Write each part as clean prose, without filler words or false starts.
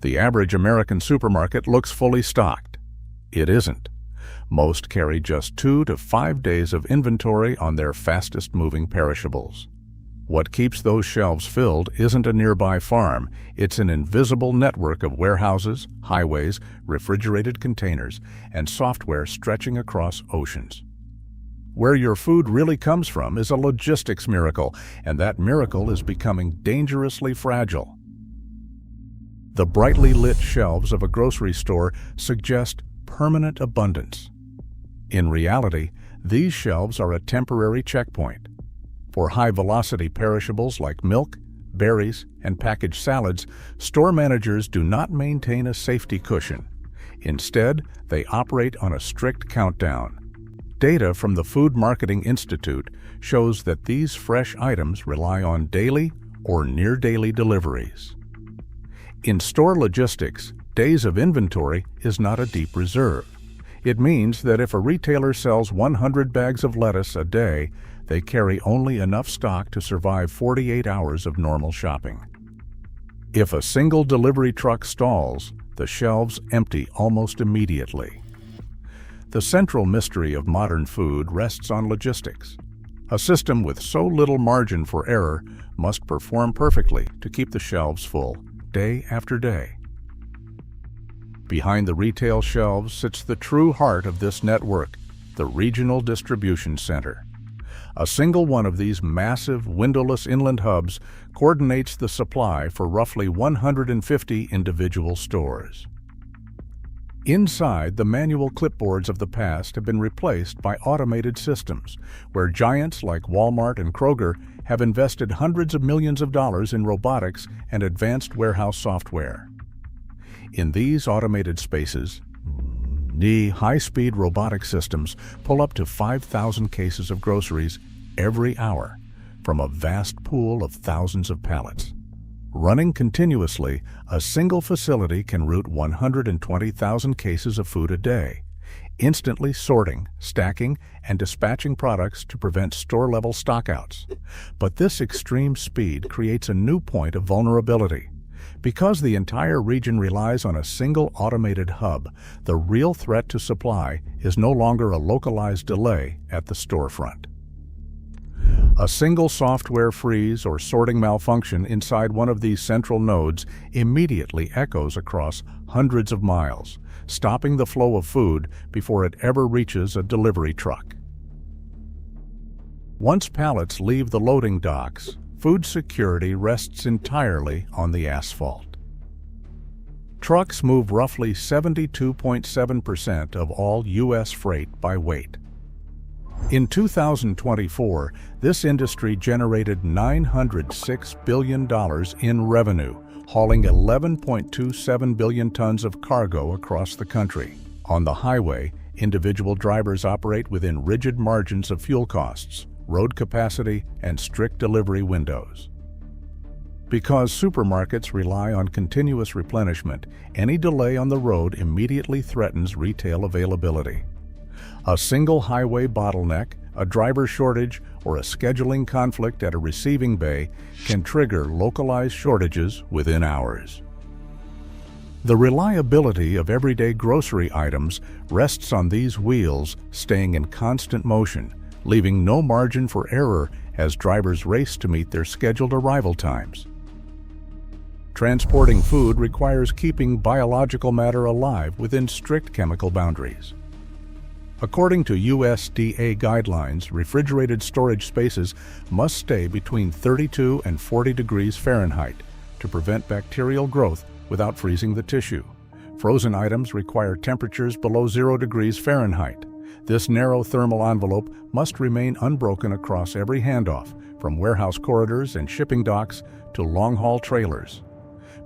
The average American supermarket looks fully stocked. It isn't. Most carry just 2 to 5 days of inventory on their fastest-moving perishables. What keeps those shelves filled isn't a nearby farm, it's an invisible network of warehouses, highways, refrigerated containers, and software stretching across oceans. Where your food really comes from is a logistics miracle, and that miracle is becoming dangerously fragile. The brightly lit shelves of a grocery store suggest permanent abundance. In reality, these shelves are a temporary checkpoint. For high-velocity perishables like milk, berries, and packaged salads, store managers do not maintain a safety cushion. Instead, they operate on a strict countdown. Data from the Food Marketing Institute shows that these fresh items rely on daily or near-daily deliveries. In store logistics, days of inventory is not a deep reserve. It means that if a retailer sells 100 bags of lettuce a day, they carry only enough stock to survive 48 hours of normal shopping. If a single delivery truck stalls, the shelves empty almost immediately. The central mystery of modern food rests on logistics. A system with so little margin for error must perform perfectly to keep the shelves full, day after day. Behind the retail shelves sits the true heart of this network, the regional distribution center. A single one of these massive, windowless inland hubs coordinates the supply for roughly 150 individual stores. Inside, the manual clipboards of the past have been replaced by automated systems, where giants like Walmart and Kroger have invested hundreds of millions of dollars in robotics and advanced warehouse software. In these automated spaces, the high-speed robotic systems pull up to 5,000 cases of groceries every hour from a vast pool of thousands of pallets. Running continuously, a single facility can route 120,000 cases of food a day, instantly sorting, stacking, and dispatching products to prevent store-level stockouts. But this extreme speed creates a new point of vulnerability. Because the entire region relies on a single automated hub, the real threat to supply is no longer a localized delay at the storefront. A single software freeze or sorting malfunction inside one of these central nodes immediately echoes across hundreds of miles, stopping the flow of food before it ever reaches a delivery truck. Once pallets leave the loading docks, food security rests entirely on the asphalt. Trucks move roughly 72.7% of all U.S. freight by weight. In 2024, this industry generated $906 billion in revenue, hauling 11.27 billion tons of cargo across the country. On the highway, individual drivers operate within rigid margins of fuel costs, road capacity, and strict delivery windows. Because supermarkets rely on continuous replenishment, any delay on the road immediately threatens retail availability. A single highway bottleneck, a driver shortage, or a scheduling conflict at a receiving bay can trigger localized shortages within hours. The reliability of everyday grocery items rests on these wheels staying in constant motion, leaving no margin for error as drivers race to meet their scheduled arrival times. Transporting food requires keeping biological matter alive within strict chemical boundaries. According to USDA guidelines, refrigerated storage spaces must stay between 32 and 40 degrees Fahrenheit to prevent bacterial growth without freezing the tissue. Frozen items require temperatures below 0 degrees Fahrenheit. This narrow thermal envelope must remain unbroken across every handoff, from warehouse corridors and shipping docks to long-haul trailers.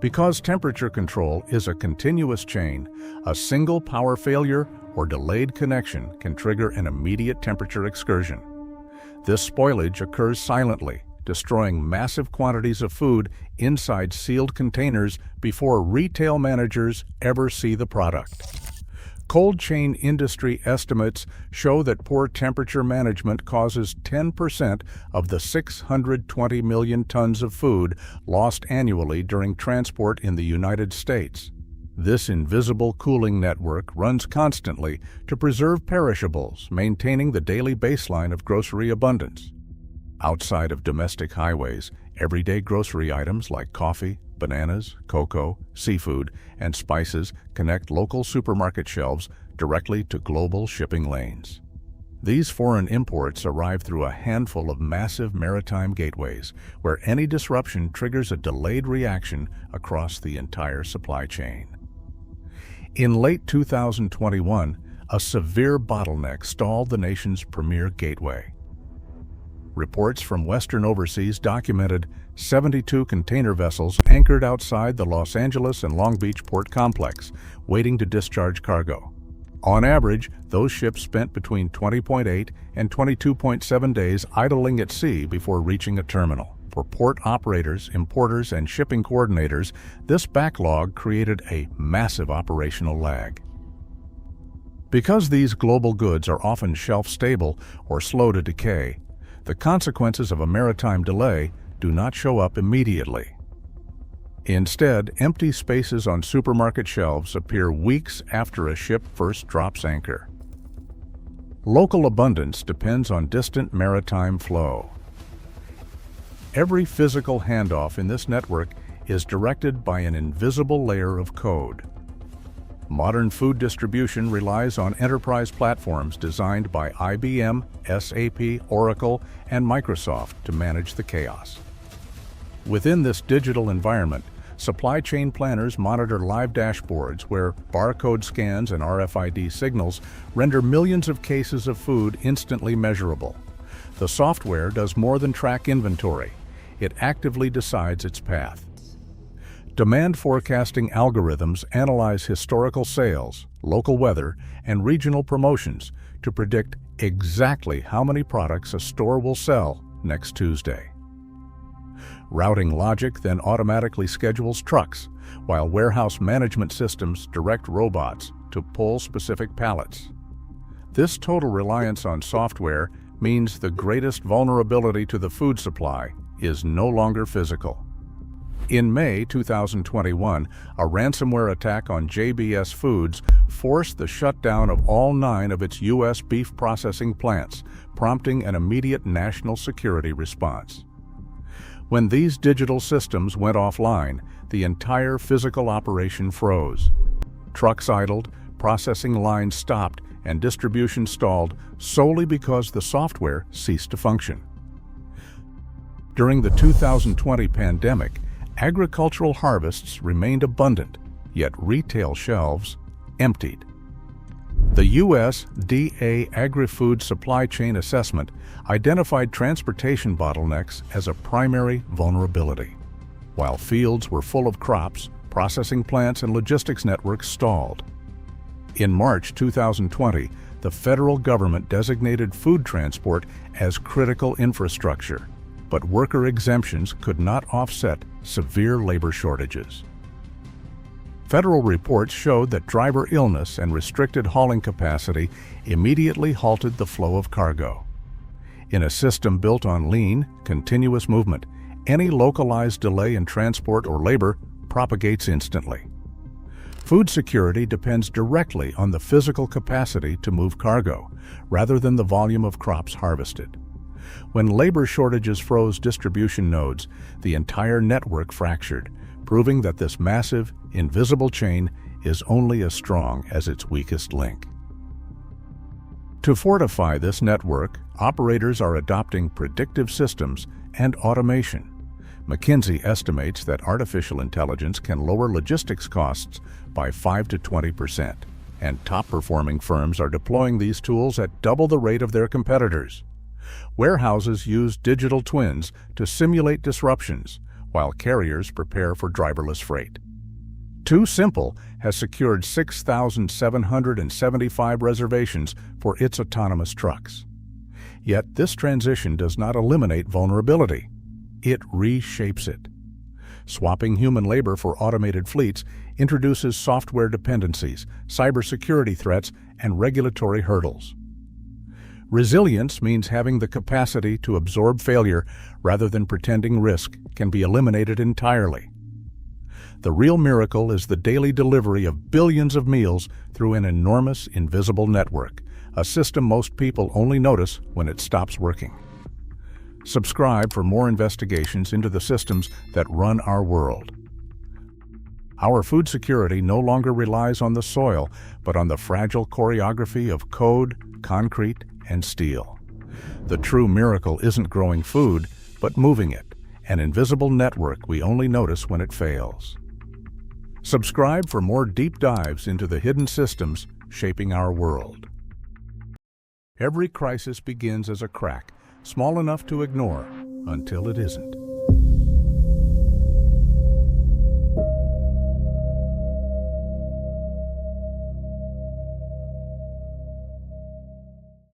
Because temperature control is a continuous chain, a single power failure or delayed connection can trigger an immediate temperature excursion. This spoilage occurs silently, destroying massive quantities of food inside sealed containers before retail managers ever see the product. Cold chain industry estimates show that poor temperature management causes 10% of the 620 million tons of food lost annually during transport in the United States. This invisible cooling network runs constantly to preserve perishables, maintaining the daily baseline of grocery abundance. Outside of domestic highways, everyday grocery items like coffee, bananas, cocoa, seafood, and spices connect local supermarket shelves directly to global shipping lanes. These foreign imports arrive through a handful of massive maritime gateways, where any disruption triggers a delayed reaction across the entire supply chain. In late 2021, a severe bottleneck stalled the nation's premier gateway. Reports from Western Overseas documented 72 container vessels anchored outside the Los Angeles and Long Beach port complex, waiting to discharge cargo. On average, those ships spent between 20.8 and 22.7 days idling at sea before reaching a terminal. For port operators, importers, and shipping coordinators, this backlog created a massive operational lag. Because these global goods are often shelf-stable or slow to decay, the consequences of a maritime delay do not show up immediately. Instead, empty spaces on supermarket shelves appear weeks after a ship first drops anchor. Local abundance depends on distant maritime flow. Every physical handoff in this network is directed by an invisible layer of code. Modern food distribution relies on enterprise platforms designed by IBM, SAP, Oracle, and Microsoft to manage the chaos. Within this digital environment, supply chain planners monitor live dashboards where barcode scans and RFID signals render millions of cases of food instantly measurable. The software does more than track inventory. It actively decides its path. Demand forecasting algorithms analyze historical sales, local weather, and regional promotions to predict exactly how many products a store will sell next Tuesday. Routing logic then automatically schedules trucks, while warehouse management systems direct robots to pull specific pallets. This total reliance on software means the greatest vulnerability to the food supply is no longer physical. In May 2021, a ransomware attack on JBS Foods forced the shutdown of all 9 of its U.S. beef processing plants, prompting an immediate national security response. When these digital systems went offline, the entire physical operation froze. Trucks idled, processing lines stopped, and distribution stalled solely because the software ceased to function. During the 2020 pandemic, agricultural harvests remained abundant, yet retail shelves emptied. The USDA Agri-Food Supply Chain Assessment identified transportation bottlenecks as a primary vulnerability. While fields were full of crops, processing plants and logistics networks stalled. In March 2020, the federal government designated food transport as critical infrastructure, but worker exemptions could not offset severe labor shortages. Federal reports showed that driver illness and restricted hauling capacity immediately halted the flow of cargo. In a system built on lean, continuous movement, any localized delay in transport or labor propagates instantly. Food security depends directly on the physical capacity to move cargo, rather than the volume of crops harvested. When labor shortages froze distribution nodes, the entire network fractured, proving that this massive, invisible chain is only as strong as its weakest link. To fortify this network, operators are adopting predictive systems and automation. McKinsey estimates that artificial intelligence can lower logistics costs by 5 to 20%, and top-performing firms are deploying these tools at double the rate of their competitors. Warehouses use digital twins to simulate disruptions, while carriers prepare for driverless freight. Too Simple has secured 6,775 reservations for its autonomous trucks. Yet this transition does not eliminate vulnerability. It reshapes it. Swapping human labor for automated fleets introduces software dependencies, cybersecurity threats, and regulatory hurdles. Resilience means having the capacity to absorb failure rather than pretending risk can be eliminated entirely. The real miracle is the daily delivery of billions of meals through an enormous invisible network, a system most people only notice when it stops working. Subscribe for more investigations into the systems that run our world. Our food security no longer relies on the soil, but on the fragile choreography of code, concrete, and steel. The true miracle isn't growing food, but moving it, an invisible network we only notice when it fails. Subscribe for more deep dives into the hidden systems shaping our world. Every crisis begins as a crack, small enough to ignore until it isn't.